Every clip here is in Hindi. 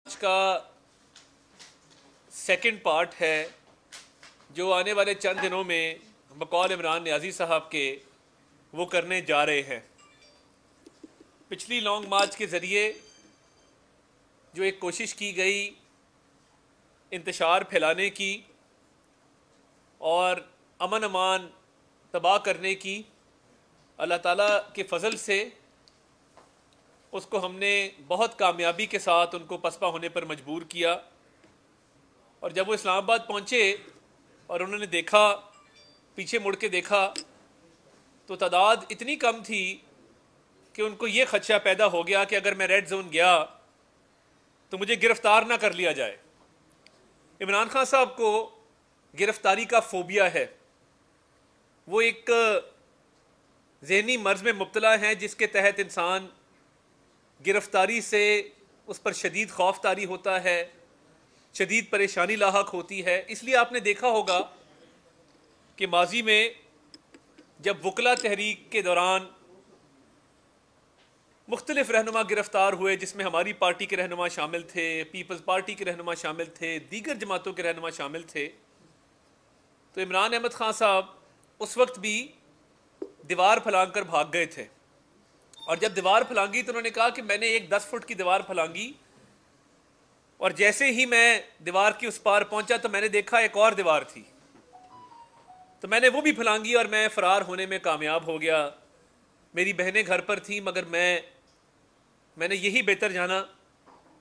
आज का सेकंड पार्ट है जो आने वाले चंद दिनों में बकौल इमरान नियाज़ी साहब के वो करने जा रहे हैं। पिछली लॉन्ग मार्च के ज़रिए जो एक कोशिश की गई इंतशार फैलाने की और अमन अमान तबाह करने की, अल्लाह ताला के फ़ज़ल से उसको हमने बहुत कामयाबी के साथ उनको पसपा होने पर मजबूर किया। और जब वो इस्लामाबाद पहुँचे और उन्होंने देखा, पीछे मुड़ के देखा, तो तादाद इतनी कम थी कि उनको ये खदशा पैदा हो गया कि अगर मैं रेड जोन गया तो मुझे गिरफ्तार ना कर लिया जाए। इमरान खान साहब को गिरफ्तारी का फोबिया है। वो एक जहनी मर्ज में मुब्तला हैं जिसके तहत इंसान गिरफ्तारी से उस पर शदीद खौफ तारी होता है, शदीद परेशानी लाहक होती है। इसलिए आपने देखा होगा कि माजी में जब वकला तहरीक के दौरान मुख्तलिफ रहनुमा गिरफ्तार हुए, जिसमें हमारी पार्टी के रहनुमा शामिल थे, पीपल्स पार्टी के रहनुमा शामिल थे, दीगर जमातों के रहनुमा शामिल थे, तो इमरान अहमद खान साहब उस वक्त भी दीवार फलांग कर भाग गए थे। और जब दीवार फलांगी तो उन्होंने कहा कि मैंने एक 10 फुट की दीवार फलांगी और जैसे ही मैं दीवार के उस पार पहुंचा तो मैंने देखा एक और दीवार थी, तो मैंने वो भी फलांगी और मैं फरार होने में कामयाब हो गया। मेरी बहनें घर पर थी मगर मैंने यही बेहतर जाना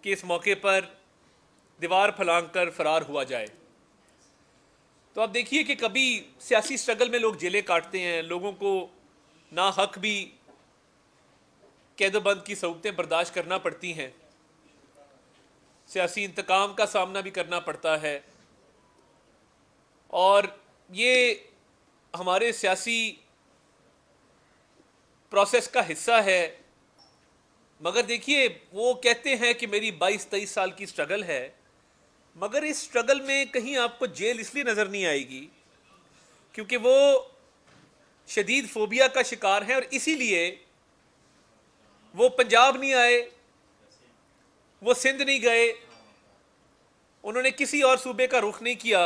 कि इस मौके पर दीवार फलांग कर फरार हुआ जाए। तो आप देखिए कि कभी सियासी स्ट्रगल में लोग जेलें काटते हैं, लोगों को ना हक भी कैदोबंद की सऊबतें बर्दाश्त करना पड़ती हैं, सियासी इंतकाम का सामना भी करना पड़ता है, और ये हमारे सियासी प्रोसेस का हिस्सा है। मगर देखिए, वो कहते हैं कि मेरी 22-23 साल की स्ट्रगल है, मगर इस स्ट्रगल में कहीं आपको जेल इसलिए नज़र नहीं आएगी क्योंकि वो शदीद फोबिया का शिकार है। और इसीलिए वो पंजाब नहीं आए, वो सिंध नहीं गए, उन्होंने किसी और सूबे का रुख नहीं किया।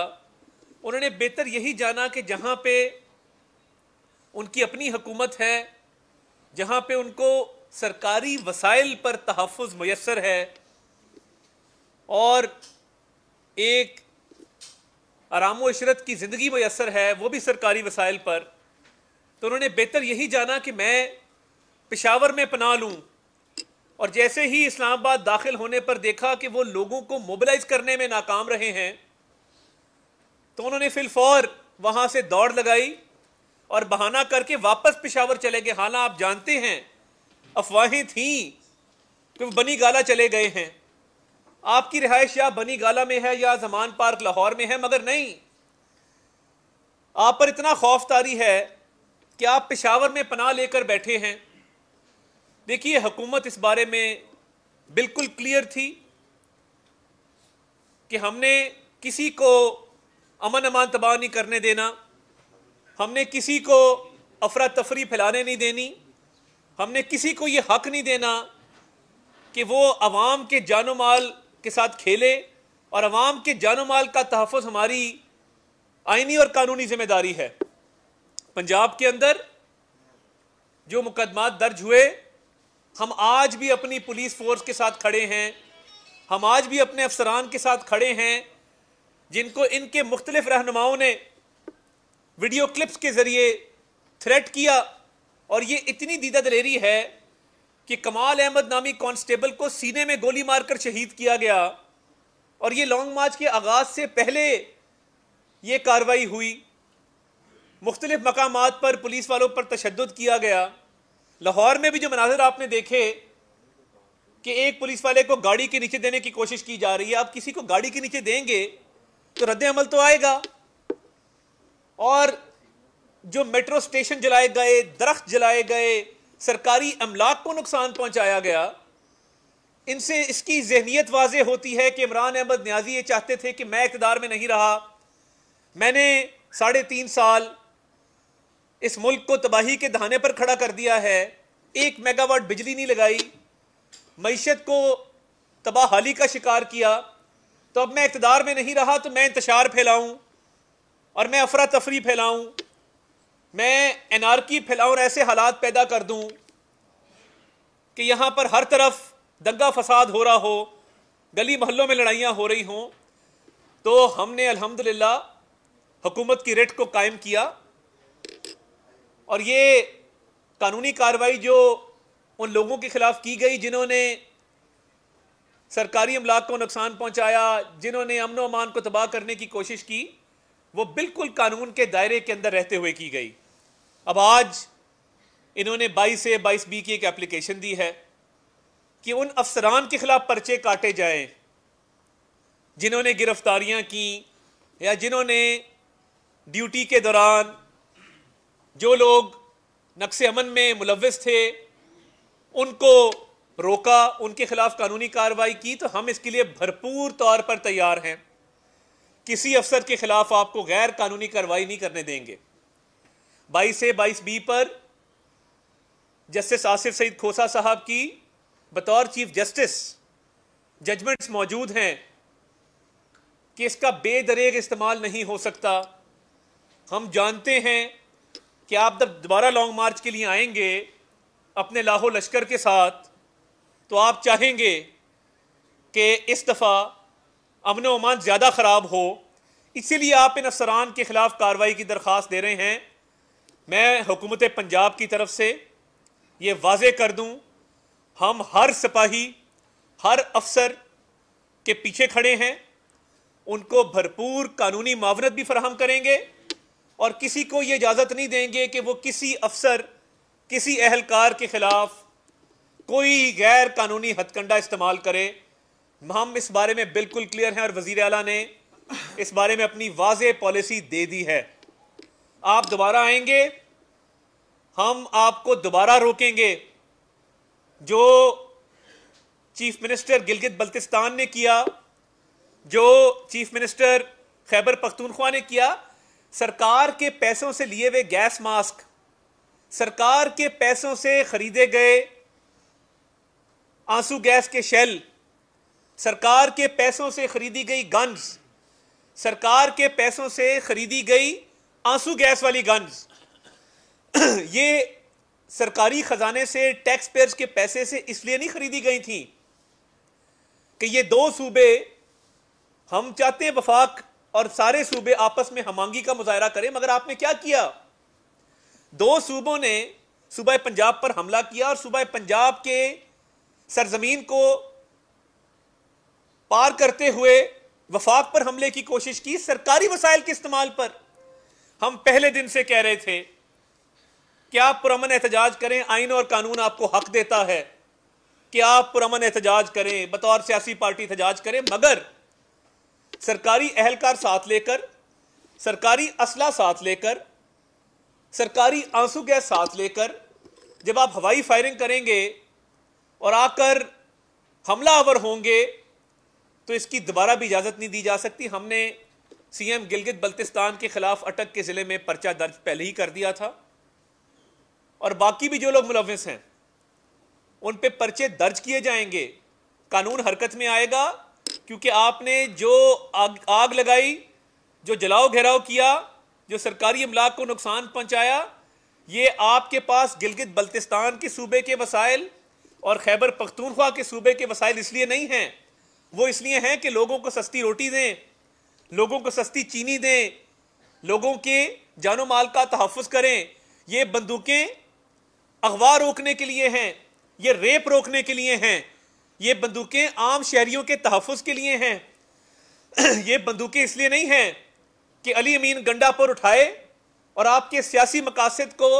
उन्होंने बेहतर यही जाना कि जहां पे उनकी अपनी हुकूमत है, जहां पे उनको सरकारी वसाइल पर तहफ़्फ़ुज़ मुयस्सर है और एक आराम व इशरत की ज़िंदगी मुयस्सर है, वो भी सरकारी वसाइल पर, तो उन्होंने बेहतर यही जाना कि मैं पेशावर में पनाह लूँ। और जैसे ही इस्लामाबाद दाखिल होने पर देखा कि वो लोगों को मोबिलाइज करने में नाकाम रहे हैं, तो उन्होंने फिलफौर वहाँ से दौड़ लगाई और बहाना करके वापस पेशावर चले गए। हालांकि आप जानते हैं अफवाहें थीं कि वो बनी गाला चले गए हैं, आपकी रिहाइश या बनी गाला में है या जमान पार्क लाहौर में है, मगर नहीं, आप पर इतना खौफ तारी है कि आप पेशावर में पनाह लेकर बैठे हैं। देखिए, हुकूमत इस बारे में बिल्कुल क्लियर थी कि हमने किसी को अमन अमान तबाह नहीं करने देना, हमने किसी को अफरा तफरी फैलाने नहीं देनी, हमने किसी को ये हक नहीं देना कि वो अवाम के जानो माल के साथ खेले, और अवाम के जानो माल का तहफ़्फ़ुज़ हमारी आइनी और कानूनी जिम्मेदारी है। पंजाब के अंदर जो मुकदमात दर्ज हुए, हम आज भी अपनी पुलिस फोर्स के साथ खड़े हैं, हम आज भी अपने अफसरान के साथ खड़े हैं जिनको इनके मुख्तलिफ रहनुमाओं ने वीडियो क्लिप्स के ज़रिए थ्रेट किया। और ये इतनी दीदा दलेरी है कि कमाल अहमद नामी कांस्टेबल को सीने में गोली मारकर शहीद किया गया, और ये लॉन्ग मार्च के आगाज़ से पहले ये कार्रवाई हुई। मुख्तलिफ मकामात पर पुलिस वालों पर तशद्दुद किया गया। लाहौर में भी जो मनाज़र आपने देखे कि एक पुलिस वाले को गाड़ी के नीचे देने की कोशिश की जा रही है। आप किसी को गाड़ी के नीचे देंगे तो रद्द अमल तो आएगा। और जो मेट्रो स्टेशन जलाए गए, दरख्त जलाए गए, सरकारी अमलाक को नुकसान पहुंचाया गया, इनसे इसकी जहनीत वाज़ेह होती है कि इमरान अहमद नियाज़ी ये चाहते थे कि मैं इक़्तिदार में नहीं रहा, मैंने 3.5 साल इस मुल्क को तबाही के दहाने पर खड़ा कर दिया है, 1 मेगावाट बिजली नहीं लगाई, मईशत को तबाहाली का शिकार किया, तो अब मैं इक़्तिदार में नहीं रहा तो मैं इंतशार फैलाऊं और मैं अफरा तफरी फैलाऊं, मैं एनार्की फैलाऊं और ऐसे हालात पैदा कर दूं कि यहां पर हर तरफ दंगा फसाद हो रहा हो, गली मोहल्लों में लड़ाइयां हो रही हों। तो हमने अल्हम्दुलिल्लाह हुकूमत की रिट को कायम किया और ये कानूनी कार्रवाई जो उन लोगों के खिलाफ की गई जिन्होंने सरकारी अमलाक को नुकसान पहुंचाया, जिन्होंने अमन व अमान को तबाह करने की कोशिश की, वो बिल्कुल कानून के दायरे के अंदर रहते हुए की गई। अब आज इन्होंने 22A 22B की एक एप्लीकेशन दी है कि उन अफसरान के खिलाफ पर्चे काटे जाएं जिन्होंने गिरफ्तारियां की या जिन्होंने ड्यूटी के दौरान जो लोग नक्शे अमन में मुलव्विस थे उनको रोका, उनके खिलाफ कानूनी कार्रवाई की। तो हम इसके लिए भरपूर तौर पर तैयार हैं। किसी अफसर के खिलाफ आपको गैर कानूनी कार्रवाई नहीं करने देंगे। 22A 22B पर जस्टिस आसिफ सईद खोसा साहब की बतौर चीफ जस्टिस जजमेंट्स मौजूद हैं कि इसका बेदरेग इस्तेमाल नहीं हो सकता। हम जानते हैं कि आप जब दोबारा लॉन्ग मार्च के लिए आएंगे अपने लाहो लश्कर के साथ तो आप चाहेंगे कि इस दफ़ा अमन व अमान ज़्यादा ख़राब हो, इसीलिए आप इन अफसरान के खिलाफ कार्रवाई की दरख्वास्त दे रहे हैं। मैं हुकूमत पंजाब की तरफ से ये वाज़े कर दूं, हम हर सिपाही हर अफसर के पीछे खड़े हैं, उनको भरपूर कानूनी मावनत भी फराहम करेंगे और किसी को ये इजाज़त नहीं देंगे कि वो किसी अफसर किसी अहलकार के खिलाफ कोई गैर कानूनी हथकंडा इस्तेमाल करे। हम इस बारे में बिल्कुल क्लियर हैं और वज़ीर आला ने इस बारे में अपनी वाज़े पॉलिसी दे दी है। आप दोबारा आएंगे, हम आपको दोबारा रोकेंगे। जो चीफ मिनिस्टर गिलगित बल्तिस्तान ने किया, जो चीफ मिनिस्टर खैबर पख्तूनख्वा ने किया, सरकार के पैसों से लिए हुए गैस मास्क, सरकार के पैसों से खरीदे गए आंसू गैस के शेल, सरकार के पैसों से खरीदी गई गन्स, सरकार के पैसों से खरीदी गई आंसू गैस वाली गन्स, ये सरकारी खजाने से टैक्स पेयर्स के पैसे से इसलिए नहीं खरीदी गई थी कि ये दो सूबे, हम चाहते हैं वफाक और सारे सूबे आपस में हमांगी का मुजाहरा करें, मगर आपने क्या किया? दो सूबों ने सूबा पंजाब पर हमला किया और सूबा पंजाब के सरजमीन को पार करते हुए वफाक पर हमले की कोशिश की, सरकारी वसाइल के इस्तेमाल पर। हम पहले दिन से कह रहे थे कि आप पुरअमन एहतजाज करें, आइन और कानून आपको हक देता है कि आप पुरअमन एहतजाज करें, बतौर सियासी पार्टी एहतजाज करें, मगर सरकारी अहलकार साथ लेकर, सरकारी असला साथ लेकर, सरकारी आंसू गैस साथ लेकर जब आप हवाई फायरिंग करेंगे और आकर हमलावर होंगे तो इसकी दोबारा भी इजाज़त नहीं दी जा सकती। हमने सीएम गिलगित बल्तिस्तान के खिलाफ अटक के ज़िले में पर्चा दर्ज पहले ही कर दिया था और बाकी भी जो लोग मुलव्विस हैं उन पे पर्चे दर्ज किए जाएंगे, कानून हरकत में आएगा। क्योंकि आपने जो आग लगाई, जो जलाओ घेराव किया, जो सरकारी अमलाक को नुकसान पहुंचाया, ये आपके पास गिलगित बल्तिस्तान के सूबे के वसाइल और खैबर पख्तूनख्वा के सूबे के वसाइल इसलिए नहीं हैं, वो इसलिए हैं कि लोगों को सस्ती रोटी दें, लोगों को सस्ती चीनी दें, लोगों के जानो माल का तहफ़्फ़ुज़ करें। ये बंदूकें अगवा रोकने के लिए हैं, ये रेप रोकने के लिए हैं, ये बंदूकें आम शहरियों के तहफ़्फ़ुज़ के लिए हैं। ये बंदूकें इसलिए नहीं हैं कि अली अमीन गंडा पर उठाए और आपके सियासी मकासद को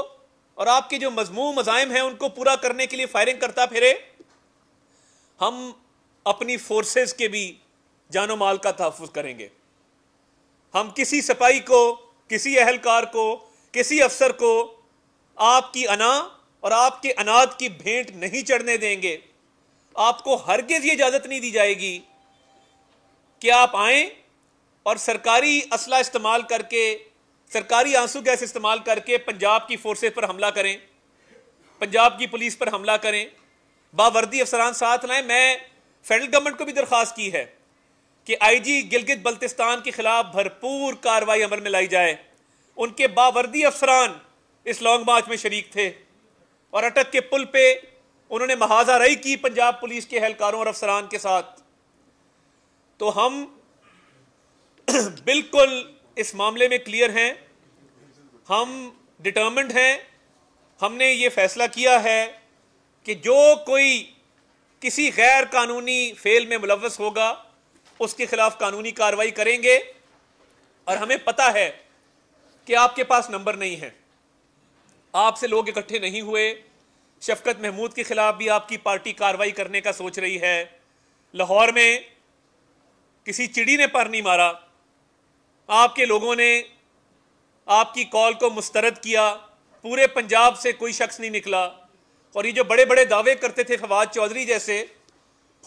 और आपके जो मज़मूम मज़ाइम हैं उनको पूरा करने के लिए फायरिंग करता फिरे। हम अपनी फोर्सेस के भी जानो माल का तहफ़्फ़ुज़ करेंगे। हम किसी सिपाही को, किसी अहलकार को, किसी अफसर को आपकी अना और आपके अनाद की भेंट नहीं चढ़ने देंगे। आपको हरगिज़ ये इजाज़त नहीं दी जाएगी कि आप आएँ और सरकारी असला इस्तेमाल करके, सरकारी आंसू गैस इस्तेमाल करके पंजाब की फोर्सेस पर हमला करें, पंजाब की पुलिस पर हमला करें, बावर्दी अफसरान साथ लाएं। मैं फेडरल गवर्नमेंट को भी दरख्वास्त की है कि आईजी गिलगित बल्तिस्तान के खिलाफ भरपूर कार्रवाई अमल में लाई जाए। उनके बावर्दी अफसरान इस लॉन्ग मार्च में शरीक थे और अटक के पुल पे उन्होंने महाजाराई की पंजाब पुलिस के एहलकारों और अफसरान के साथ। तो हम बिल्कुल इस मामले में क्लियर हैं, हम डिटर्मिन्ड हैं। हमने ये फैसला किया है कि जो कोई किसी गैर कानूनी फेल में मुलव्वस होगा उसके खिलाफ कानूनी कार्रवाई करेंगे। और हमें पता है कि आपके पास नंबर नहीं है, आपसे लोग इकट्ठे नहीं हुए। शफकत महमूद के खिलाफ भी आपकी पार्टी कार्रवाई करने का सोच रही है। लाहौर में किसी चिड़ी ने पर नहीं मारा, आपके लोगों ने आपकी कॉल को मुस्तरद किया। पूरे पंजाब से कोई शख्स नहीं निकला। और ये जो बड़े बड़े दावे करते थे फवाद चौधरी जैसे,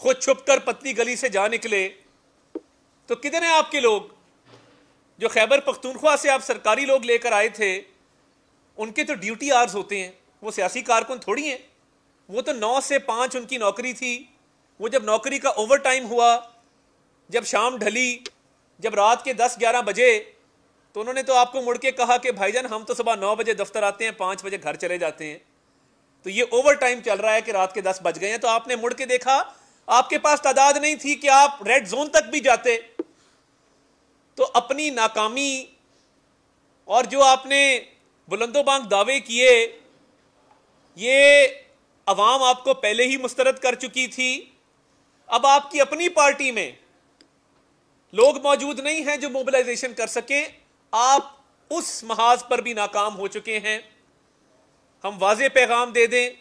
खुद छुपकर पतली गली से जा निकले, तो किधर हैं आपके लोग? जो खैबर पख्तूनख्वा से आप सरकारी लोग लेकर आए थे, उनके तो ड्यूटी आवर्स होते हैं, वो सियासी कारकुन थोड़ी हैं। वो तो 9 से 5 उनकी नौकरी थी। वो जब नौकरी का ओवर टाइम हुआ, जब शाम ढली, जब रात के 10-11 बजे, तो उन्होंने तो आपको मुड़ के कहा कि भाईजान हम तो सुबह 9 बजे दफ्तर आते हैं, 5 बजे घर चले जाते हैं। तो ये ओवर टाइम चल रहा है कि रात के 10 बज गए हैं। तो आपने मुड़ के देखा, आपके पास तादाद नहीं थी कि आप रेड जोन तक भी जाते। तो अपनी नाकामी और जो आपने बुलंदोबांग दावे किए, ये अवाम आपको पहले ही मुस्तरद कर चुकी थी। अब आपकी अपनी पार्टी में लोग मौजूद नहीं हैं जो मोबिलाइजेशन कर सकें। आप उस महाज पर भी नाकाम हो चुके हैं। हम वाज़े पैगाम दे दें,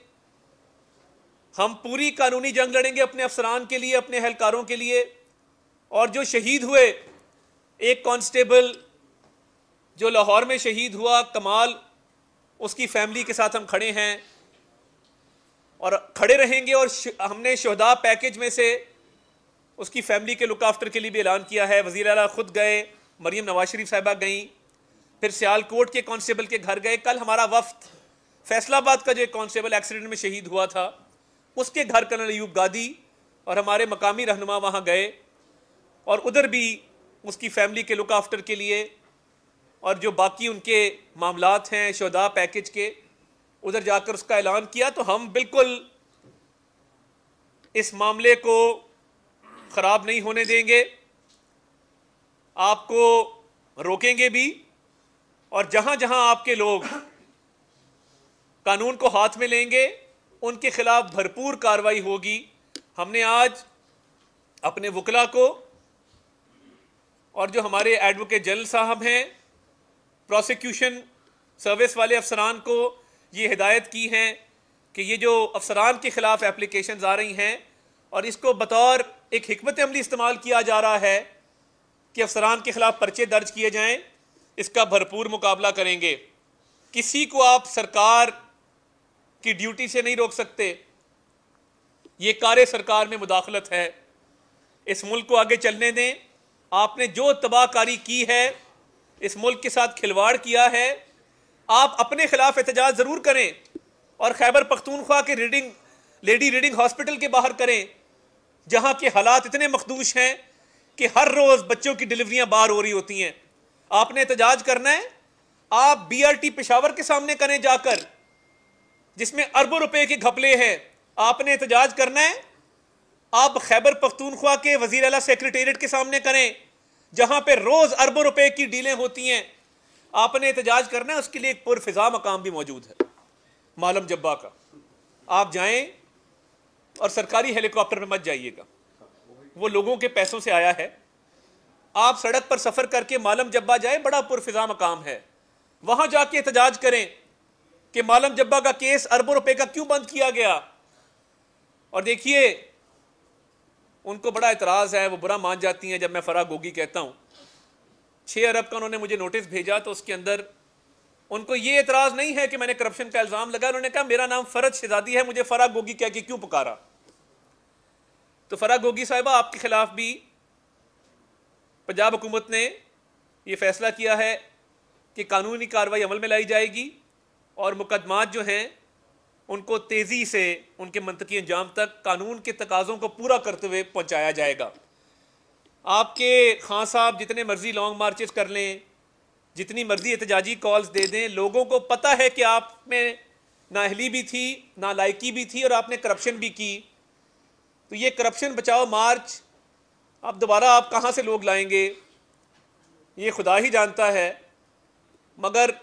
हम पूरी कानूनी जंग लड़ेंगे अपने अफसरान के लिए, अपने एहलकारों के लिए। और जो शहीद हुए, एक कांस्टेबल जो लाहौर में शहीद हुआ, कमाल, उसकी फैमिली के साथ हम खड़े हैं और खड़े रहेंगे। और हमने शहदा पैकेज में से उसकी फैमिली के लुक आफ्टर के लिए भी ऐलान किया है। वज़ीर आला खुद गए, मरीम नवाज शरीफ साहिबा गई, फिर सियालकोट के कांस्टेबल के घर गए। कल हमारा वफ्द फैसलाबाद का जो एक कांस्टेबल एक्सीडेंट में शहीद हुआ था, उसके घर कर्नल अयूब गादी और हमारे मकामी रहनुमा वहाँ गए और उधर भी उसकी फैमिली के लुक आफ्टर के लिए और जो बाकी उनके मामलात हैं शहदा पैकेज के, उधर जाकर उसका ऐलान किया। तो हम बिल्कुल इस मामले को ख़राब नहीं होने देंगे, आपको रोकेंगे भी। और जहाँ जहाँ आपके लोग कानून को हाथ में लेंगे, उनके खिलाफ भरपूर कार्रवाई होगी। हमने आज अपने वकला को और जो हमारे एडवोकेट जनरल साहब हैं, प्रोसिक्यूशन सर्विस वाले अफसरान को ये हिदायत की है कि ये जो अफसरान के खिलाफ एप्लीकेशंस आ रही हैं और इसको बतौर एक हिकमत अमली इस्तेमाल किया जा रहा है कि अफसरान के खिलाफ पर्चे दर्ज किए जाएं, इसका भरपूर मुकाबला करेंगे। किसी को आप सरकार की ड्यूटी से नहीं रोक सकते। ये कार्य सरकार में मुदाखलत है। इस मुल्क को आगे चलने दें। आपने जो तबाहकारी की है, इस मुल्क के साथ खिलवाड़ किया है, आप अपने खिलाफ एहतजाज जरूर करें और खैबर पख्तूनख्वा के लेडी रीडिंग हॉस्पिटल के बाहर करें, जहां के हालात इतने मखदूश हैं कि हर रोज बच्चों की डिलीवरियां बाहर हो रही होती हैं। आपने एहतजाज करना है, आप BRT पेशावर के सामने करें जाकर, जिसमें अरबों रुपए के घपले हैं। आपने एहतजाज करना है, आप खैबर पख्तूनख्वा के वजीर आला सेक्रेटेरिएट के सामने करें, जहां पे रोज अरबों रुपए की डीलें होती हैं। आपने एहतजाज करना है, उसके लिए एक पुरफिजा मकाम भी मौजूद है, मालम जब्बा का। आप जाएं और सरकारी हेलीकॉप्टर में मत जाइएगा, वो लोगों के पैसों से आया है। आप सड़क पर सफर करके मालम जब्बा जाए, बड़ा पुरफिजा मकाम है, वहां जाके एहतजाज करें कि मालम जब्बा का केस अरबों रुपए का क्यों बंद किया गया। और देखिए, उनको बड़ा एतराज है, वो बुरा मान जाती हैं जब मैं फराह गोगी कहता हूं। 6 अरब का उन्होंने मुझे नोटिस भेजा, तो उसके अंदर उनको ये एतराज नहीं है कि मैंने करप्शन का इल्जाम लगाया। उन्होंने कहा मेरा नाम फरज शहजादी है, मुझे फराह गोगी कह के क्यों पुकारा। तो फराह गोगी साहिबा, आपके खिलाफ भी पंजाब हुकूमत ने यह फैसला किया है कि कानूनी कार्रवाई अमल में लाई जाएगी और मुकदमात जो हैं उनको तेज़ी से उनके मंतकी अंजाम तक कानून के तकाज़ों को पूरा करते हुए पहुँचाया जाएगा। आपके खान साहब जितने मर्जी लॉन्ग मार्चेस कर लें, जितनी मर्जी एहतजाजी कॉल्स दे दें, लोगों को पता है कि आप में नाअहली भी थी, नालायकी भी थी और आपने करप्शन भी की। तो ये करप्शन बचाओ मार्च अब दोबारा आप कहाँ से लोग लाएंगे ये खुदा ही जानता है। मगर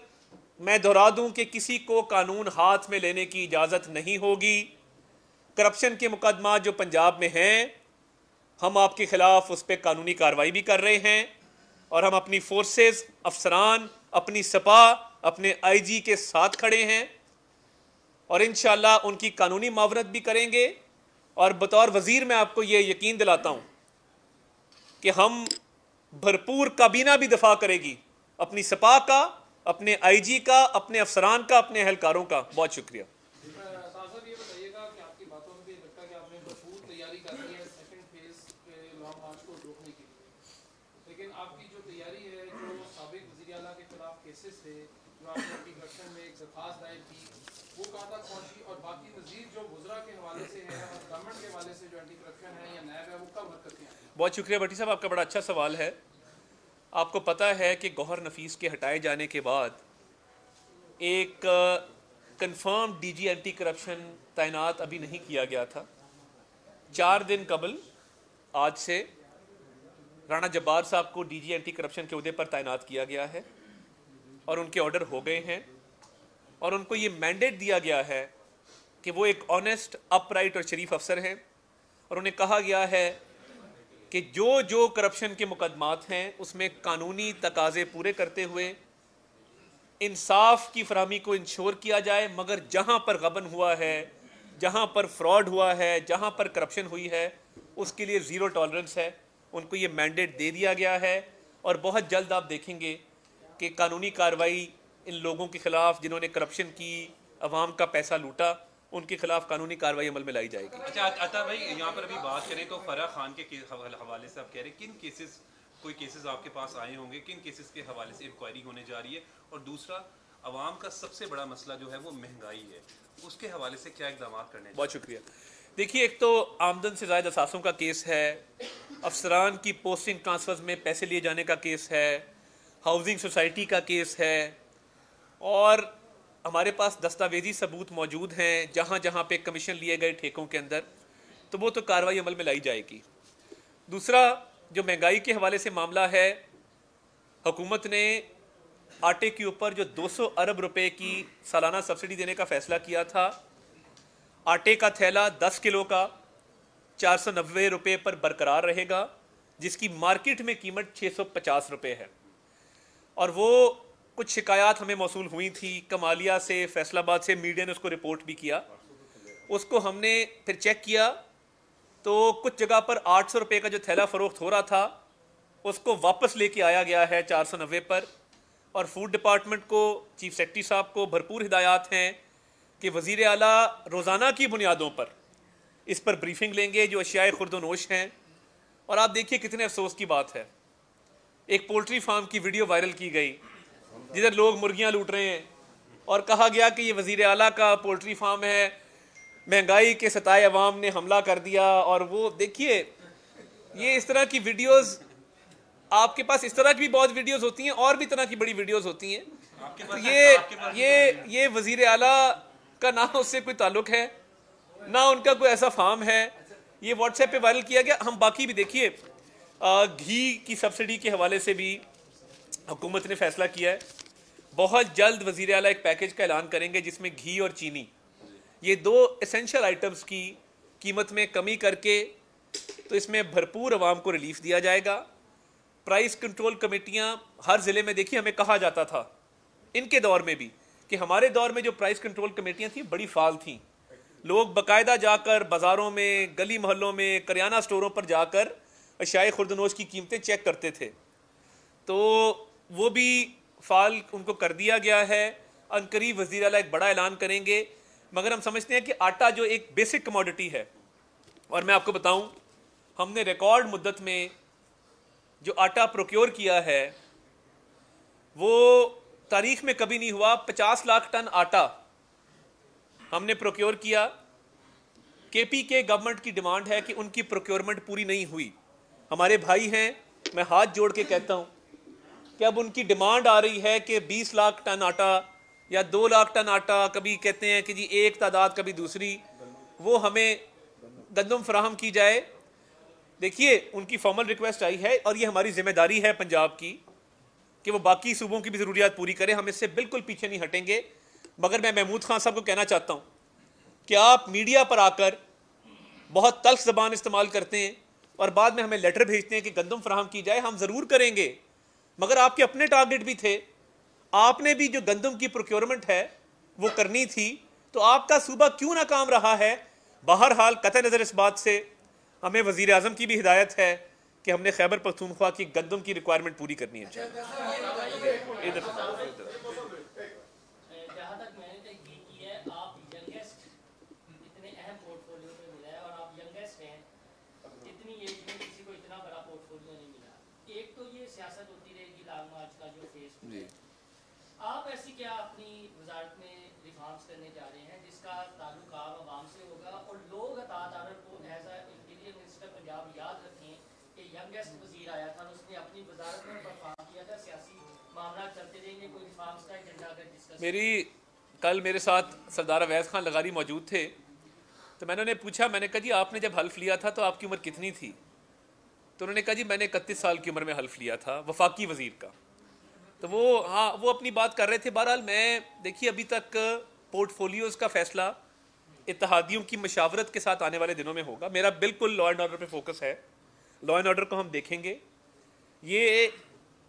मैं दोहरा दूं कि किसी को कानून हाथ में लेने की इजाज़त नहीं होगी। करप्शन के मुकदमा जो पंजाब में हैं, हम आपके खिलाफ उस पर कानूनी कार्रवाई भी कर रहे हैं और हम अपनी फोर्सेस, अफसरान, अपनी सपा, अपने आईजी के साथ खड़े हैं और इंशाअल्लाह उनकी कानूनी मावनत भी करेंगे। और बतौर वजीर मैं आपको ये यकीन दिलाता हूँ कि हम भरपूर काबीना भी दफा करेगी अपनी सपा का, अपने आईजी का, अपने अफसरान का, अपने एहलकारों का। बहुत शुक्रिया। साहब ये बताइएगा कि आपकी बातों में भी लगता है कि आपने भरपूर तैयारी कर ली है सेकंड फेज पे लॉन्ग मार्च को रोकने के लिए, लेकिन आपकी जो तैयारी है, जो साबिक वज़ीर आला के खिलाफ केसेस थे जो आपने एंटी करप्शन में एक दरख्वास्त दायर की, वो कहाँ तक पहुँची और बाकी मजीद जो गुजरा के हवाले से है और गवर्नमेंट के हवाले से जो एंटी करप्शन है या नैब है, वो कब हरकतें हैं? बहुत शुक्रिया भट्टी साहब, आपका बड़ा अच्छा सवाल है। आपको पता है कि गौहर नफीस के हटाए जाने के बाद एक कंफर्म डीजी एंटी करप्शन तैनात अभी नहीं किया गया था। 4 दिन कबल आज से राणा जब्बार साहब को डीजी एंटी करप्शन के ओहदे पर तैनात किया गया है और उनके ऑर्डर हो गए हैं और उनको ये मैंडेट दिया गया है कि वो एक ऑनेस्ट, अपराइट और शरीफ अफसर हैं और उन्हें कहा गया है कि जो जो करप्शन के मुकदमात हैं उसमें कानूनी तकाजे पूरे करते हुए इंसाफ की फराहमी को इंश्योर किया जाए, मगर जहाँ पर गबन हुआ है, जहाँ पर फ्रॉड हुआ है, जहाँ पर करप्शन हुई है, उसके लिए ज़ीरो टॉलरेंस है। उनको ये मैंडेट दे दिया गया है और बहुत जल्द आप देखेंगे कि कानूनी कार्रवाई इन लोगों के ख़िलाफ़ जिन्होंने करप्शन की, अवाम का पैसा लूटा, उनके खिलाफ कानूनी कार्रवाई अमल में लाई जाएगी। अच्छा अता भाई, यहाँ पर अभी बात करें तो फराह खान के हवाले से आप कह रहे हैं किन केसेस, कोई केसेस आपके पास आए होंगे, किन केसेस के हवाले से इंक्वायरी होने जा रही है? और दूसरा, अवाम का सबसे बड़ा मसला जो है वो महंगाई है, उसके हवाले से क्या इकदाम करने? बहुत शुक्रिया। देखिए, एक तो आमदन से ज़ायद असासों का केस है, अफसरान की पोस्टिंग ट्रांसफर्स में पैसे लिए जाने का केस है, हाउसिंग सोसाइटी का केस है और हमारे पास दस्तावेजी सबूत मौजूद हैं जहाँ जहाँ पे कमीशन लिए गए ठेकों के अंदर, तो वो तो कार्रवाई अमल में लाई जाएगी। दूसरा, जो महंगाई के हवाले से मामला है, हुकूमत ने आटे के ऊपर जो 200 अरब रुपए की सालाना सब्सिडी देने का फैसला किया था, आटे का थैला 10 किलो का 490 रुपये पर बरकरार रहेगा, जिसकी मार्केट में कीमत 650 रुपये है। और वो कुछ शिकायत हमें मौसूल हुई थी कमालिया से, फैसलाबाद से, मीडिया ने उसको रिपोर्ट भी किया। उसको हमने फिर चेक किया तो कुछ जगह पर 800 रुपये का जो थैला फ़रोख्त हो रहा था उसको वापस लेके आया गया है 490 पर। और फूड डिपार्टमेंट को, चीफ सेक्रेटरी साहब को भरपूर हिदायत हैं कि वज़ीर आला रोज़ाना की बुनियादों पर इस पर ब्रीफिंग लेंगे जो अशियाए खुर्दोनोश हैं। और आप देखिए कितने अफसोस की बात है, एक पोल्ट्री फार्म की वीडियो वायरल की गई जिधर लोग मुर्गियां लूट रहे हैं और कहा गया कि ये वज़ीर आला का पोल्ट्री फार्म है, महंगाई के सताए अवाम ने हमला कर दिया। और वो देखिए, ये इस तरह की वीडियोस, आपके पास इस तरह की भी बहुत वीडियोस होती हैं और भी तरह की बड़ी वीडियोस होती हैं। तो ये वज़ीर आला का ना उससे कोई ताल्लुक है, ना उनका कोई ऐसा फार्म है। ये व्हाट्सएप पे वायरल किया गया। हम बाकी भी देखिए, घी की सब्सिडी के हवाले से भी हुकूमत ने फैसला किया है। बहुत जल्द वज़ीर आला एक पैकेज का ऐलान करेंगे जिसमें घी और चीनी, ये 2 एसेंशियल आइटम्स की कीमत में कमी करके तो इसमें भरपूर अवाम को रिलीफ दिया जाएगा। प्राइस कंट्रोल कमेटियाँ हर ज़िले में, देखिए हमें कहा जाता था इनके दौर में भी कि हमारे दौर में जो प्राइस कंट्रोल कमेटियाँ थी बड़ी फाल थीं। लोग बाकायदा जाकर बाज़ारों में, गली मोहल्लों में, करियाना स्टोरों पर जाकर अशियाए खुर्दनोश की कीमतें चेक करते थे। तो वो भी फाल उनको कर दिया गया है। अनकरीब वज़ीर आला एक बड़ा ऐलान करेंगे। मगर हम समझते हैं कि आटा जो एक बेसिक कमोडिटी है, और मैं आपको बताऊं, हमने रिकॉर्ड मुद्दत में जो आटा प्रोक्योर किया है वो तारीख में कभी नहीं हुआ। 50 लाख टन आटा हमने प्रोक्योर किया। KPK गवर्नमेंट की डिमांड है कि उनकी प्रोक्योरमेंट पूरी नहीं हुई। हमारे भाई हैं, मैं हाथ जोड़ के कहता हूँ कि अब उनकी डिमांड आ रही है कि 20 लाख टन आटा या 2 लाख टन आटा, कभी कहते हैं कि जी एक तादाद कभी दूसरी, वो हमें गंदम फराहम की जाए। देखिए उनकी फॉर्मल रिक्वेस्ट आई है और ये हमारी जिम्मेदारी है पंजाब की कि वो बाकी सूबों की भी ज़रूरियात पूरी करें, हम इससे बिल्कुल पीछे नहीं हटेंगे। मगर मैं महमूद खान साहब को कहना चाहता हूँ कि आप मीडिया पर आकर बहुत तल्ख ज़बान इस्तेमाल करते हैं और बाद में हमें लेटर भेजते हैं कि गंदम फराहम की जाए। हम ज़रूर करेंगे, मगर आपके अपने टारगेट भी थे, आपने भी जो गंदम की प्रोक्योरमेंट है वो करनी थी, तो आपका सूबा क्यों नाकाम रहा है? बहरहाल कतई नज़र इस बात से हमें वज़ीर आज़म की भी हिदायत है कि हमने खैबर पख्तूनख्वा की गंदम की रिक्वायरमेंट पूरी करनी है। जहाँ तक मैंने तहकीक की है, आप यंगेस्ट इतने अहम पोर्टफोलियो पे मिला है और आप यंगेस्ट हैं, इतनी एज में किसी को इतना बड़ा पोर्टफोलियो नहीं मिला। एक तो ये सियासत होती रहेगी लॉन्ग मार्च का जो फेस है, आप ऐसी क्या अपनी वजारत में रिफॉर्म्स करने जा रहे हैं जिसका ताल्लुक आवाम से होगा और लोग अतात आनर को as a interior minister Punjab याद रखें कि यंगेस्ट वजीर आया था, उसने अपनी वजारत में परफॉर्म किया था, सियासी मामला चलते रहेंगे, कोई रिफॉर्म्स का एजेंडा अगर डिस्कस। कल मेरे साथ सरदार अवैस खान लगारी मौजूद थे, तो मैंने उन्हें पूछा, मैंने कहा जी आपने जब हल्फ लिया था तो आपकी उम्र कितनी थी? तो उन्होंने कहा जी मैंने 31 साल की उम्र में हल्फ लिया था वफाकी वजीर का। तो वो अपनी बात कर रहे थे। बहरहाल मैं देखिए अभी तक पोर्टफोलियोज़ का फैसला इत्तेहादियों की मशावरत के साथ आने वाले दिनों में होगा। मेरा बिल्कुल लॉ एंड ऑर्डर पे फोकस है, लॉ एंड ऑर्डर को हम देखेंगे। ये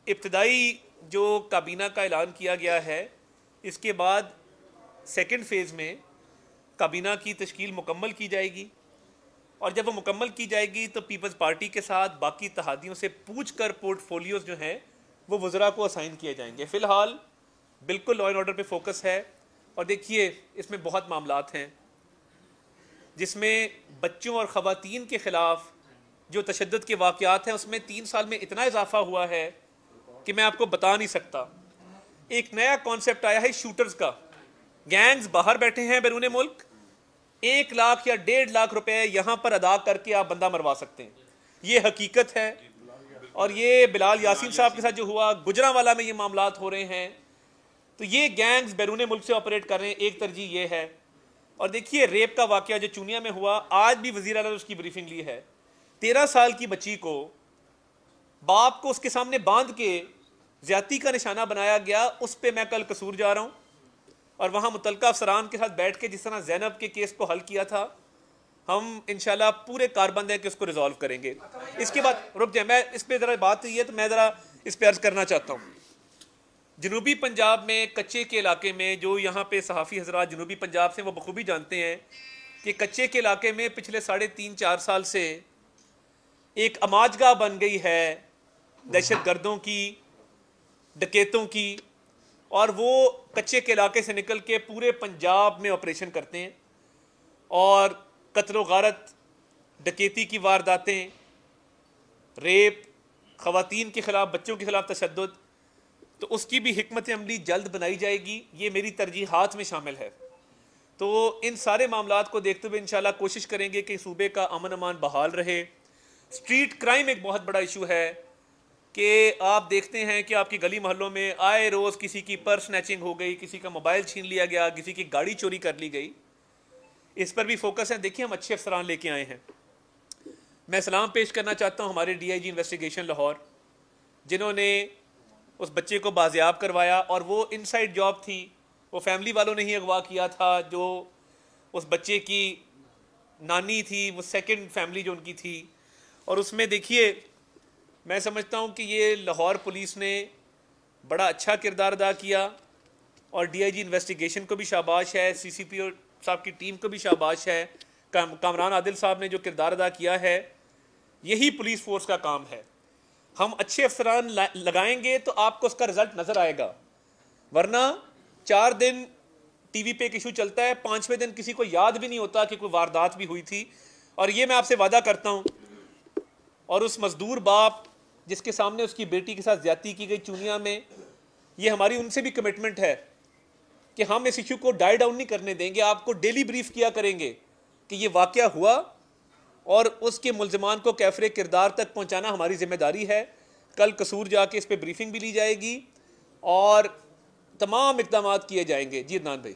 इब्तदाई जो काबीना का ऐलान किया गया है, इसके बाद सेकंड फेज़ में काबीना की तश्कील मुकम्मल की जाएगी और जब वो मुकम्मल की जाएगी तो पीपल्स पार्टी के साथ बाकी इत्तेहादियों से पूछ कर पोर्टफोलियोज़ जो हैं वो वज़रा को असाइन किए जाएंगे। फ़िलहाल बिल्कुल लॉ एंड ऑर्डर पे फोकस है। और देखिए इसमें बहुत मामलात हैं जिसमें बच्चों और ख़वातीन के ख़िलाफ़ जो तशद्दुद के वाक़यात हैं उसमें 3 साल में इतना इजाफा हुआ है कि मैं आपको बता नहीं सकता। एक नया कॉन्सेप्ट आया है शूटर्स का। गैंग्स बाहर बैठे हैं बैरून मुल्क, 1 लाख या 1.5 लाख रुपए यहाँ पर अदा करके आप बंदा मरवा सकते हैं। ये हकीकत है। और ये बिलाल यासीन साहब के साथ जो हुआ, गुजरांवाला में ये मामलात हो रहे हैं, तो ये गैंग्स बैरून मुल्क से ऑपरेट कर रहे हैं। एक तरजीह ये है। और देखिए रेप का वाक़या जो चूनिया में हुआ, आज भी वज़ीर आला ने उसकी ब्रीफिंग ली है। 13 साल की बच्ची को बाप को उसके सामने बांध के ज़्यादती का निशाना बनाया गया। उस पर मैं कल कसूर जा रहा हूँ और वहाँ मुतल्लिका अफसरान के साथ बैठ के जिस तरह ज़ैनब के केस को हल किया था, हम इंशाल्लाह पूरे कारबंद हैं कि उसको रिजॉल्व करेंगे। इसके बाद रुक जाए, मैं इस पर ज़रा बात हुई है तो मैं ज़रा इस पर अर्ज़ करना चाहता हूँ। जनूबी पंजाब में कच्चे के इलाके में, जो यहाँ पे सहाफ़ी हज़रात जनूबी पंजाब से वो बखूबी जानते हैं कि कच्चे के इलाके में पिछले 3.5-4 साल से एक अमाजगाह बन गई है दहशत गर्दों की, डकैतों की, और वो कच्चे के इलाके से निकल के पूरे पंजाब में ऑपरेशन करते हैं और कत्ल गारत, डकैती की वारदातें, रेप, ख़वातीन के ख़िलाफ़, बच्चों के ख़िलाफ़ तशद्दुद, तो उसकी भी हिकमत अमली जल्द बनाई जाएगी। ये मेरी तरजीहात में शामिल है। तो इन सारे मामलात को देखते हुए इंशाल्लाह कोशिश करेंगे कि सूबे का अमन अमान बहाल रहे। स्ट्रीट क्राइम एक बहुत बड़ा इशू है कि आप देखते हैं कि आपकी गली मोहल्लों में आए रोज़ किसी की पर्स स्नैचिंग हो गई, किसी का मोबाइल छीन लिया गया, किसी की गाड़ी चोरी कर ली गई। इस पर भी फोकस है। देखिए हम अच्छे अफसरान लेके आए हैं। मैं सलाम पेश करना चाहता हूँ हमारे DIG इन्वेस्टिगेशन लाहौर, जिन्होंने उस बच्चे को बाजियाब करवाया। और वो इनसाइड जॉब थी, वो फैमिली वालों ने ही अगवा किया था। जो उस बच्चे की नानी थी, वो सेकंड फैमिली जो उनकी थी। और उसमें देखिए मैं समझता हूँ कि ये लाहौर पुलिस ने बड़ा अच्छा किरदार अदा किया और DIG इन्वेस्टिगेशन को भी शाबाश है, CCP साहब की टीम को भी शाबाश है। कामरान आदिल साहब ने जो किरदार अदा किया है, यही पुलिस फोर्स का काम है। हम अच्छे अफसरान लगाएंगे तो आपको उसका रिजल्ट नज़र आएगा, वरना 4 दिन TV पे एक इशू चलता है, 5वें दिन किसी को याद भी नहीं होता कि कोई वारदात भी हुई थी। और ये मैं आपसे वादा करता हूँ, और उस मजदूर बाप जिसके सामने उसकी बेटी के साथ ज्यादती की गई चूनिया में, ये हमारी उनसे भी कमिटमेंट है कि हम इस इशू को डाई डाउन नहीं करने देंगे, आपको डेली ब्रीफ किया करेंगे कि ये वाकया हुआ और उसके मुल्ज़िमान को कैफरे किरदार तक पहुंचाना हमारी जिम्मेदारी है। कल कसूर जाके इस पर ब्रीफिंग भी ली जाएगी और तमाम इक़दाम किए जाएंगे। जी अदनान भाई,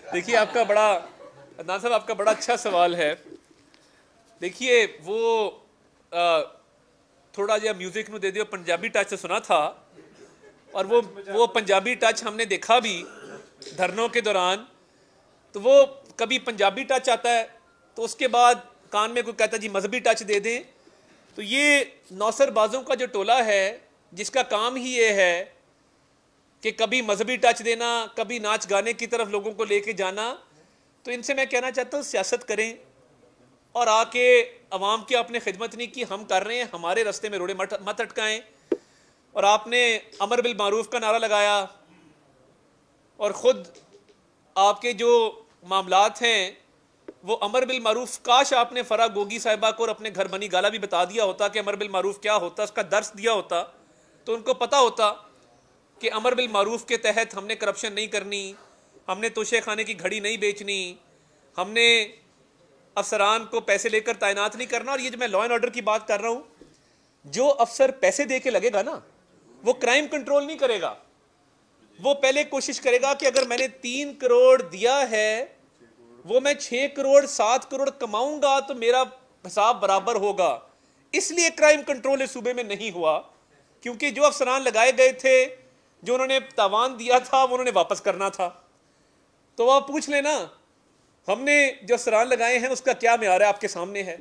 देखिए आपका बड़ा, अदनान साहब आपका बड़ा अच्छा सवाल है। देखिए वो थोड़ा जिहा म्यूजिक में दे दियो पंजाबी टच से सुना था और वो पंजाबी टच हमने देखा भी धरनों के दौरान, तो वो कभी पंजाबी टच आता है तो उसके बाद कान में कोई कहता जी मजहबी टच दे दें। तो ये नौसरबाजों का जो टोला है जिसका काम ही ये है कि कभी मजहबी टच देना, कभी नाच गाने की तरफ लोगों को लेके जाना, तो इनसे मैं कहना चाहता हूँ सियासत करें और आके अवाम की आपने खिदमत नहीं की, हम कर रहे हैं, हमारे रास्ते में रोड़े मत अटकाएं। और आपने अमर बिल मारूफ का नारा लगाया और ख़ुद आपके जो मामलात हैं वो अमर बिल मारूफ, काश आपने फरा गोगी साहिबा को और अपने घर बनी गाला भी बता दिया होता कि अमर बिल मारूफ क्या होता, उसका दर्स दिया होता तो उनको पता होता कि अमर बिल मारूफ के तहत हमने करप्शन नहीं करनी, हमने तोशे खाने की घड़ी नहीं बेचनी, हमने अफसरान को पैसे लेकर तैनात नहीं करना। और ये जो मैं लॉ एंड ऑर्डर की बात कर रहा हूँ, जो अफसर पैसे दे के लगेगा ना वो क्राइम कंट्रोल नहीं करेगा, वो पहले कोशिश करेगा कि अगर मैंने 3 करोड़ दिया है वो मैं 6 करोड़ 7 करोड़ कमाऊंगा तो मेरा हिसाब बराबर होगा। इसलिए क्राइम कंट्रोल इस सूबे में नहीं हुआ क्योंकि जो अफसरान लगाए गए थे, जो उन्होंने तावान दिया था वो उन्होंने वापस करना था। तो आप पूछ लेना हमने जो अफसरान लगाए हैं उसका क्या म्यार है, आपके सामने है।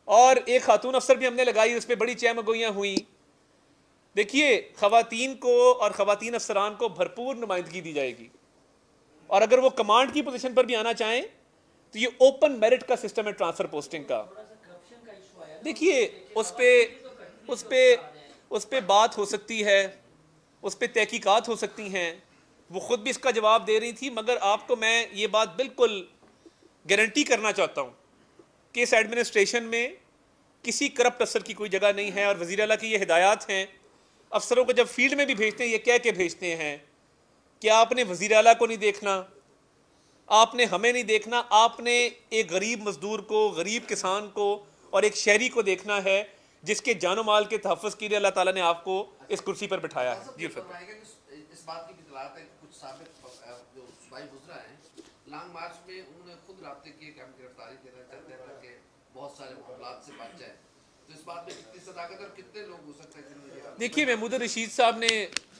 और एक खातून अफसर भी हमने लगाई, उस पर बड़ी चहमगोइयाँ हुई। देखिए खवातीन को और खवातीन अफसरान को भरपूर नुमाइंदगी दी जाएगी और अगर वो कमांड की पोजीशन पर भी आना चाहें तो ये ओपन मेरिट का सिस्टम है ट्रांसफर पोस्टिंग का। देखिए उस पे बात हो सकती है, उस पे तहकीकात हो सकती हैं, वो खुद भी इसका जवाब दे रही थी, मगर आपको मैं ये बात बिल्कुल गारंटी करना चाहता हूँ कि इस एडमिनिस्ट्रेशन में किसी करप्ट अफसर की कोई जगह नहीं है। और वज़ीर आला की ये हिदायत हैं, अफसरों को जब फील्ड में भी भेजते हैं ये कह के भेजते हैं कि आपने वज़ीर आला को नहीं देखना, आपने हमें नहीं देखना, आपने एक गरीब मजदूर को, गरीब किसान को और एक शहरी को देखना है जिसके जानो माल के तहफ़्फ़ुज़ के लिए अल्लाह ताला ने आपको इस कुर्सी पर बिठाया है। जी इस बात की इतलात है कुछ साबिक जो सूबाई गुजरा है लॉन्ग मार्च में उन्होंने खुद राब्ते किए कि हम गिरफ्तारी देना चाहते हैं ताकि बहुत सारे मामलात से बच जाए, तो इस बात में कितनी सदाकत और कितने लोग हो सकते हैं? देखिए महमूद रशीद साहब ने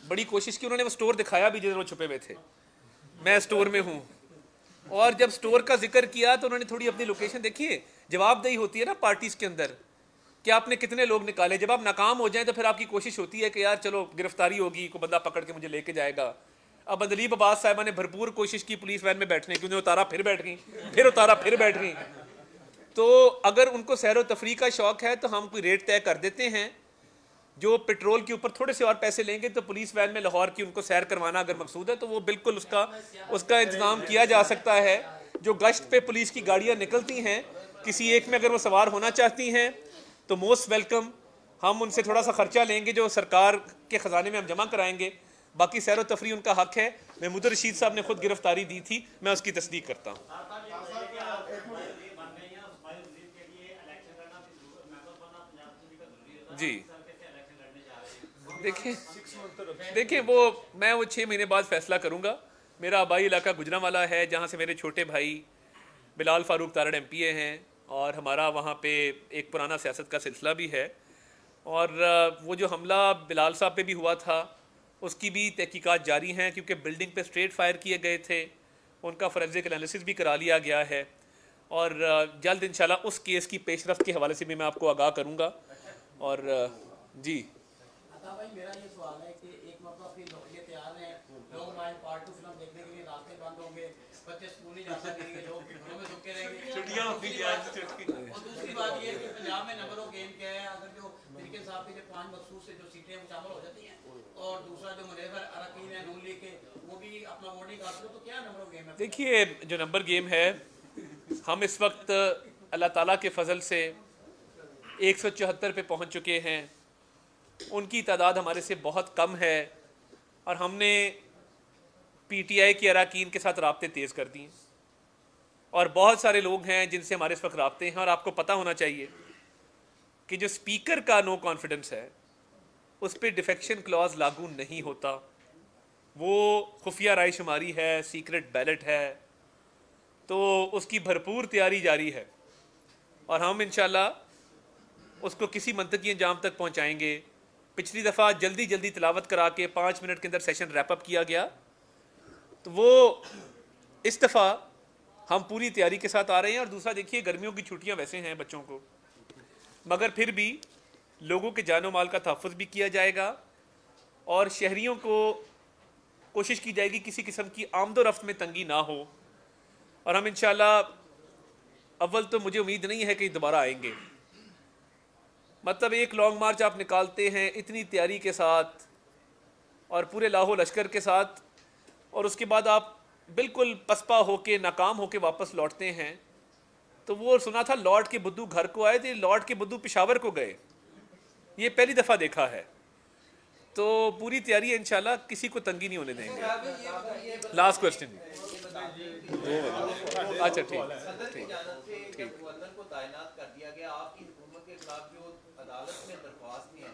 बड़ी कोशिश की, उन्होंने वो स्टोर दिखाया भी जिधर वो छुपे हुए थे, मैं स्टोर में हूँ, और जब स्टोर का जिक्र किया तो उन्होंने थोड़ी अपनी लोकेशन देखिए, जवाबदेही होती है ना पार्टीज के अंदर कि आपने कितने लोग निकाले। जब आप नाकाम हो जाएं तो फिर आपकी कोशिश होती है कि यार चलो गिरफ्तारी होगी, कोई बंदा पकड़ के मुझे लेके जाएगा। अब अदलीब अब्बास साहिबा ने भरपूर कोशिश की पुलिस वैन में बैठने की, उन्हें उतारा फिर बैठ गई, फिर उतारा फिर बैठ गई। तो अगर उनको सैर व तफरी का शौक है तो हम कोई रेट तय कर देते हैं, जो पेट्रोल के ऊपर थोड़े से और पैसे लेंगे तो पुलिस वैन में लाहौर की उनको सैर करवाना अगर मकसूद है तो वो बिल्कुल उसका इंतजाम किया जा सकता है। जो गश्त पे पुलिस की गाड़ियाँ निकलती हैं, किसी एक में अगर वो सवार होना चाहती हैं तो मोस्ट वेलकम, हम उनसे थोड़ा सा खर्चा लेंगे जो सरकार के ख़जाने में हम जमा कराएंगे, बाकी सैर व तफरी उनका हक है। महमूद रशीद साहब ने खुद गिरफ्तारी दी थी, मैं उसकी तस्दीक करता हूँ। जी देखिए वो मैं 6 महीने बाद फैसला करूँगा। मेरा आबाई इलाका गुजरांवाला है जहाँ से मेरे छोटे भाई बिलाल फारूक तारड़ MPA हैं और हमारा वहाँ पे एक पुराना सियासत का सिलसिला भी है। और वो जो हमला बिलाल साहब पे भी हुआ था उसकी भी तहकीकात जारी हैं क्योंकि बिल्डिंग पे स्ट्रेट फायर किए गए थे, उनका फोरेंसिक एनालिसिस भी करा लिया गया है और जल्द इंशाल्लाह उस केस की पेशरफ्त के हवाले से भी मैं आपको आगाह करूँगा। और जी भाई मेरा ये सवाल है कि एक मरतबा फिर ये तैयार हैं लोग हमारे पार्ट 2 फिल्म देखने के लिए, रास्ते बंद होंगे, बच्चे स्कूल नहीं जा सकेंगे, लोग घरों में रुके रहेंगे, छुट्टियां होंगी। और दूसरी बात ये कि पंजाब में नंबर ऑफ गेम क्या है, अगर जो तरीके साहब के जो 5 मखसूस से जो सीटें शामिल हो जाती हैं और दूसरा जो मुनेवर अरकान है नून लीग के वो भी अपना वोट नहीं काटते, तो क्या नंबर ऑफ गेम है? देखिए जो नंबर गेम है, हम इस वक्त अल्लाह ताला के फजल से 174 पे पहुंच चुके हैं, उनकी तादाद हमारे से बहुत कम है और हमने PTI के अरकान के साथ राब्ते तेज़ कर दिए और बहुत सारे लोग हैं जिनसे हमारे इस वक्त राब्ते हैं। और आपको पता होना चाहिए कि जो स्पीकर का नो कॉन्फिडेंस है उस पर डिफेक्शन क्लॉज लागू नहीं होता, वो खुफिया राय शुमारी है, सीक्रेट बैलेट है, तो उसकी भरपूर तैयारी जारी है और हम इंशाल्लाह उसको किसी मंतकी अंजाम तक पहुंचाएंगे। पिछली दफ़ा जल्दी जल्दी तिलावत करा के 5 मिनट के अंदर सेशन रैप अप किया गया, तो वो इस दफ़ा हम पूरी तैयारी के साथ आ रहे हैं। और दूसरा देखिए, गर्मियों की छुट्टियां वैसे हैं बच्चों को, मगर फिर भी लोगों के जानो माल का तहफ़्फ़ुज़ भी किया जाएगा और शहरियों को कोशिश की जाएगी किसी किस्म की आमदोरफ्त में तंगी ना हो। और हम इंशाल्लाह, अव्वल तो मुझे उम्मीद नहीं है कि दोबारा आएंगे, मतलब एक लॉन्ग मार्च आप निकालते हैं इतनी तैयारी के साथ और पूरे लाहो लश्कर के साथ, और उसके बाद आप बिल्कुल पसपा होके नाकाम होके वापस लौटते हैं। तो वो सुना था लौट के बुद्धू घर को आए थे, लौट के बुद्धू पेशावर को गए, ये पहली दफ़ा देखा है। तो पूरी तैयारी है इंशाल्लाह, किसी को तंगी नहीं होने देंगे। Last question. अच्छा ठीक ठीक। गवर्नर को तैनात कर दिया गया, आपकी हुकूमत के खिलाफ जो अदालत में दरख्वास्त है,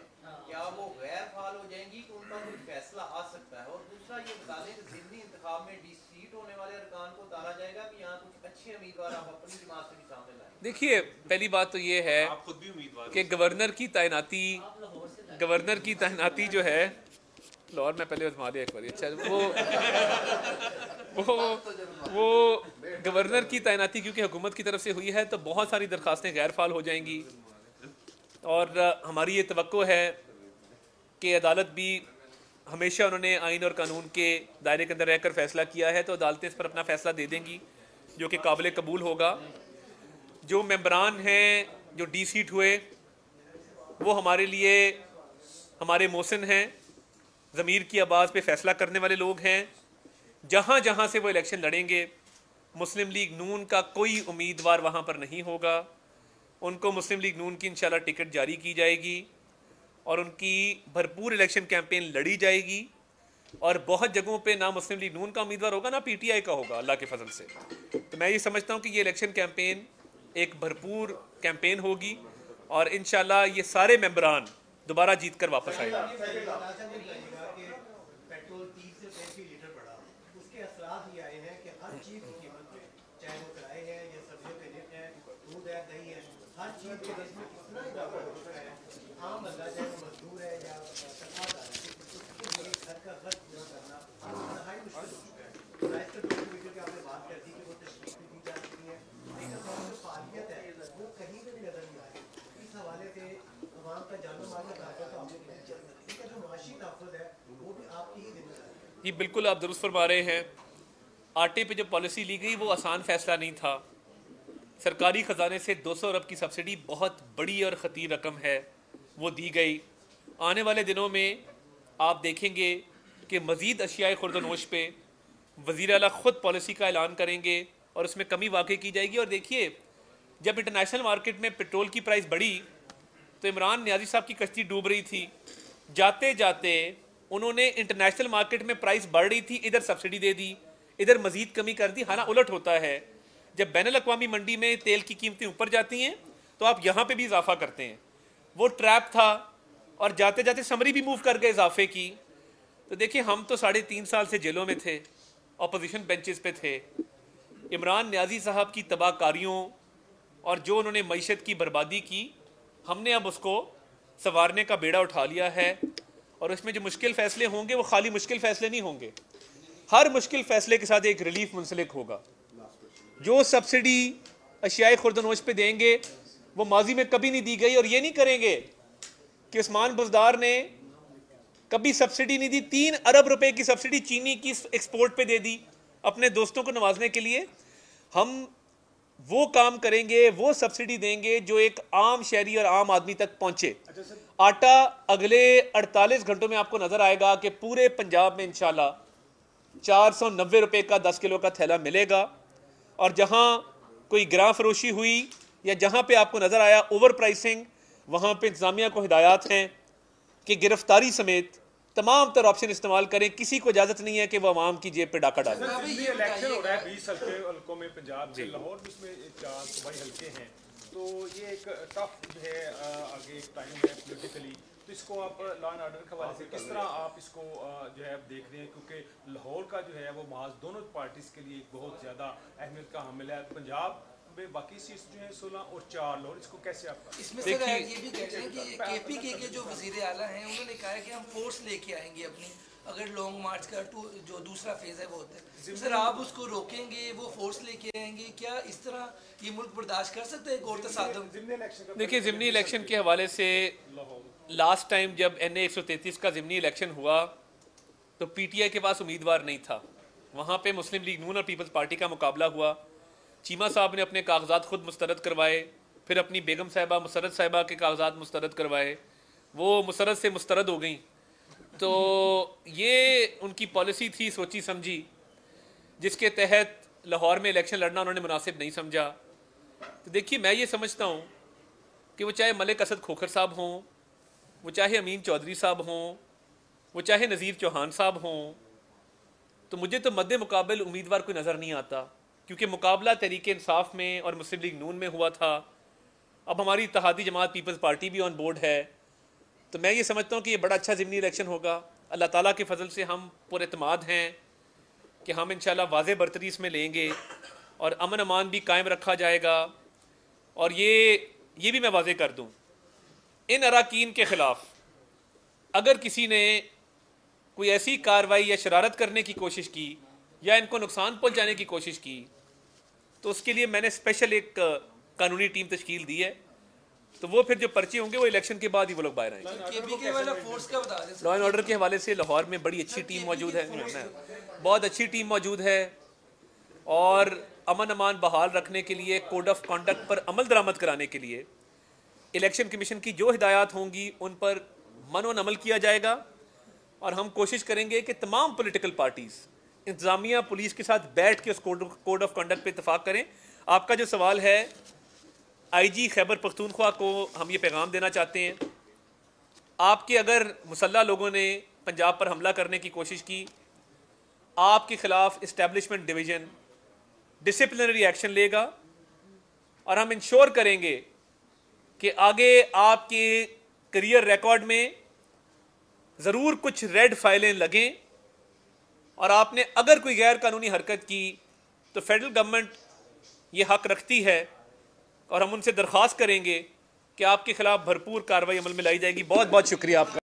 क्या वो गैर फाल हो जाएंगी कि उनका कोई फैसला आ सकता है? और दूसरा ये बता दें कि ज़िमनी इंतखाब में डिसीट होने वाले अरकान को उतारा जाएगा कि यहाँ कुछ अच्छे उम्मीदवार आप अपनी जमात से भी सामने लाएं? देखिए, पहली बात तो ये है आप खुद भी उम्मीदवार कि गवर्नर की तैनाती जो है, लाहौर में पहले आजमा लिया एक बार। अच्छा, वो गवर्नर की तैनाती क्योंकि हुकूमत की तरफ से हुई है तो बहुत सारी दरखास्तें गैर फाल हो जाएंगी और हमारी ये तवक्को है कि अदालत भी, हमेशा उन्होंने आइन और कानून के दायरे के अंदर रहकर फैसला किया है, तो अदालतें इस पर अपना फैसला दे देंगी जो कि काबिल कबूल होगा। जो मेंबरान हैं जो डीसीट हुए वो हमारे लिए हमारे मोहसिन हैं, ज़मीर की आवाज़ पे फैसला करने वाले लोग हैं। जहाँ जहाँ से वो इलेक्शन लड़ेंगे, मुस्लिम लीग नून का कोई उम्मीदवार वहाँ पर नहीं होगा, उनको मुस्लिम लीग नून की इंशाल्लाह टिकट जारी की जाएगी और उनकी भरपूर इलेक्शन कैंपेन लड़ी जाएगी। और बहुत जगहों पे ना मुस्लिम लीग नून का उम्मीदवार होगा ना PTI का होगा, अल्लाह के फजल से। तो मैं ये समझता हूँ कि ये इलेक्शन कैंपेन एक भरपूर कैंपेन होगी और इंशाल्लाह ये सारे मेंबरान दोबारा जीत कर वापस आएंगे। पेट्रोल 30 से 35 लीटर बढ़ा, उसके असरात ये आए हैं कि हर चीज की कीमत पे, चाहे वो किराए हैं या सब्जियों के रेट हैं, दूध है, दही है, हर चीज के रेट में कितना इजाफा हो चुका है। आम बंदा चाहे वो मजदूर है या तनख्वाहदार है, उसके लिए घर का खर्च पूरा करना इंतहाई मुश्किल हो चुका है। राइस के 2 मीटर की आपने बात कर दी कि वो तशरीफ भी दी जा चुकी है, लेकिन हमारी जो फालियत है वो कहीं भी नजर नहीं आ रही। इस हवाले से अवाम का जानो माल का तहफ़्फ़ुज़ तो आपको नहीं चल सकता, इसका जो माशी तहफ़्फ़ुज़ है वो भी आपकी ही जिम्मेदारी है। जी बिल्कुल, आप दुरुस्त फरमा रहे हैं। आटे पे जो पॉलिसी ली गई वो आसान फैसला नहीं था। सरकारी ख़जाने से 200 अरब की सब्सिडी, बहुत बड़ी और ख़तीर रकम है, वो दी गई। आने वाले दिनों में आप देखेंगे कि मज़ीद अशियाए खुर्दनोश पे वज़ीर आला ख़ुद पॉलिसी का ऐलान करेंगे और उसमें कमी वाक़ई की जाएगी। और देखिए, जब इंटरनेशनल मार्केट में पेट्रोल की प्राइस बढ़ी तो इमरान नियाज़ी साहब की कश्ती डूब रही थी, जाते जाते उन्होंने इंटरनेशनल मार्केट में प्राइस बढ़ रही थी, इधर सब्सिडी दे दी, इधर मज़ीद कमी कर दी। हाँ, उलट होता है, जब बैनुल अक़वामी मंडी में तेल की कीमतें ऊपर जाती हैं तो आप यहाँ पे भी इजाफा करते हैं। वो ट्रैप था और जाते जाते समरी भी मूव कर गए इजाफे की। तो देखिए, हम तो 3.5 साल से जेलों में थे, अपोजिशन बेंचेस पे थे। इमरान नियाज़ी साहब की तबाहकारियों और जो उन्होंने मईशत की बर्बादी की, हमने अब उसको संवारने का बेड़ा उठा लिया है और उसमें जो मुश्किल फ़ैसले होंगे वो खाली मुश्किल फ़ैसले नहीं होंगे, हर मुश्किल फ़ैसले के साथ एक रिलीफ मुंसलिक होगा। जो सब्सिडी अशियाए खुर्दनोश पे देंगे वो माजी में कभी नहीं दी गई, और ये नहीं करेंगे कि उस्मान बुज़दार ने कभी सब्सिडी नहीं दी। 3 अरब रुपए की सब्सिडी चीनी की एक्सपोर्ट पे दे दी अपने दोस्तों को नवाजने के लिए। हम वो काम करेंगे, वो सब्सिडी देंगे जो एक आम शहरी और आम आदमी तक पहुंचे। आटा अगले 48 घंटों में आपको नजर आएगा कि पूरे पंजाब में इंशाल्लाह 490 रुपए का 10 किलो का थैला मिलेगा। और जहां कोई गिरां फरोशी हुई या जहां पे आपको नजर आया ओवर प्राइसिंग, वहाँ पे इंतज़ामिया को हिदायत हैं कि गिरफ्तारी समेत तमाम तर ऑप्शन इस्तेमाल करें। किसी को इजाज़त नहीं है कि वह आवाम की जेब पे डाका डाले। इलेक्शन हो रहा है 20 हल्कों में पंजाब के, लाहौर में इसमें 4 सूबाई हल्के हैं, तो ये एक टफ जो है आगे एक टाइम है पॉलिटिकली, तो इसको आप लॉ एंड ऑर्डर के हवाले से किस तरह आप इसको जो है देख रहे हैं, क्योंकि लाहौर का जो है वो महज दोनों पार्टीज़ के लिए बहुत ज़्यादा अहमियत का हामिल है। पंजाब में बाकी सीट्स जो है 16 और 4 लाहौर, इसको कैसे आप इसमें सर ये भी कहते हैं कि KPK के जो वज़ीर आला हैं उन्होंने कहा है कि हम फोर्स लेके आएंगे अपनी, अगर लॉन्ग मार्च का जो दूसरा फेज़ है वो होता है, सर आप उसको रोकेंगे, वो फोर्स लेके आएंगे, क्या इस तरह ये मुल्क बर्दाश्त कर सकते हैं गौर तसादम? देखिए, ज़िमनी इलेक्शन के हवाले से लास्ट टाइम जब NA 133 का ज़िमनी इलेक्शन हुआ तो PTI के पास उम्मीदवार नहीं था। वहाँ पे मुस्लिम लीग नून और पीपल्स पार्टी का मुकाबला हुआ। चीमा साहब ने अपने कागजात खुद मुस्तरद करवाए, फिर अपनी बेगम साहिबा मुसरत साहिबा के कागजात मुस्तरद करवाए, वो मुसरत से मुस्तरद हो गई। तो ये उनकी पॉलिसी थी सोची समझी, जिसके तहत लाहौर में इलेक्शन लड़ना उन्होंने मुनासिब नहीं समझा। तो देखिए, मैं ये समझता हूँ कि वो चाहे मलिक असद खोखर साहब हों, वो चाहे अमीन चौधरी साहब हों, वो चाहे नज़ीर चौहान साहब हों, तो मुझे तो मद्दे मुकाबल उम्मीदवार कोई नज़र नहीं आता, क्योंकि मुकाबला तहरीक इंसाफ में और मुस्लिम लीग नून में हुआ था। अब हमारी इत्तेहादी जमात पीपल्स पार्टी भी ऑन बोर्ड है, तो मैं ये समझता हूँ कि ये बड़ा अच्छा ज़िमनी इलेक्शन होगा। अल्लाह ताला के फजल से हम पुरएतमाद हैं कि हम इंशाल्लाह वाज़े बरतरी इसमें लेंगे और अमन अमान भी कायम रखा जाएगा। और ये भी मैं वाज़े कर दूँ, इन अराकीन के ख़िलाफ़ अगर किसी ने कोई ऐसी कार्रवाई या शरारत करने की कोशिश की या इनको नुकसान पहुँचाने की कोशिश की, तो उसके लिए मैंने स्पेशल एक कानूनी टीम तश्कील दी है। तो वो फिर जो पर्चे होंगे वो इलेक्शन के बाद ही वो लोग बाहर आएंगे। KPK वाला फोर्स का बता दें। लॉ एंड ऑर्डर के हवाले से लाहौर में बड़ी अच्छी टीम मौजूद है, बहुत अच्छी टीम मौजूद है, और अमन अमान बहाल रखने के लिए, कोड ऑफ कॉन्डक्ट पर अमल दरामद कराने के लिए इलेक्शन कमीशन की जो हिदायत होंगी उन पर मनोन अमल किया जाएगा। और हम कोशिश करेंगे कि तमाम पॉलिटिकल पार्टीज़ इंतज़ामिया पुलिस के साथ बैठ के उस कोड ऑफ कंडक्ट पे इत्तफाक करें। आपका जो सवाल है, IG खैबर पख्तूनख्वा को हम ये पैगाम देना चाहते हैं, आपके अगर मुसल्ला लोगों ने पंजाब पर हमला करने की कोशिश की, आपके ख़िलाफ़ इस्टेब्लिशमेंट डिवीज़न डिसिप्लिनरी एक्शन लेगा और हम इंश्योर करेंगे कि आगे आपके करियर रिकॉर्ड में ज़रूर कुछ रेड फाइलें लगें, और आपने अगर कोई गैर कानूनी हरकत की तो फेडरल गवर्नमेंट ये हक रखती है और हम उनसे दरख्वास्त करेंगे कि आपके खिलाफ भरपूर कार्रवाई अमल में लाई जाएगी। बहुत बहुत शुक्रिया आपका।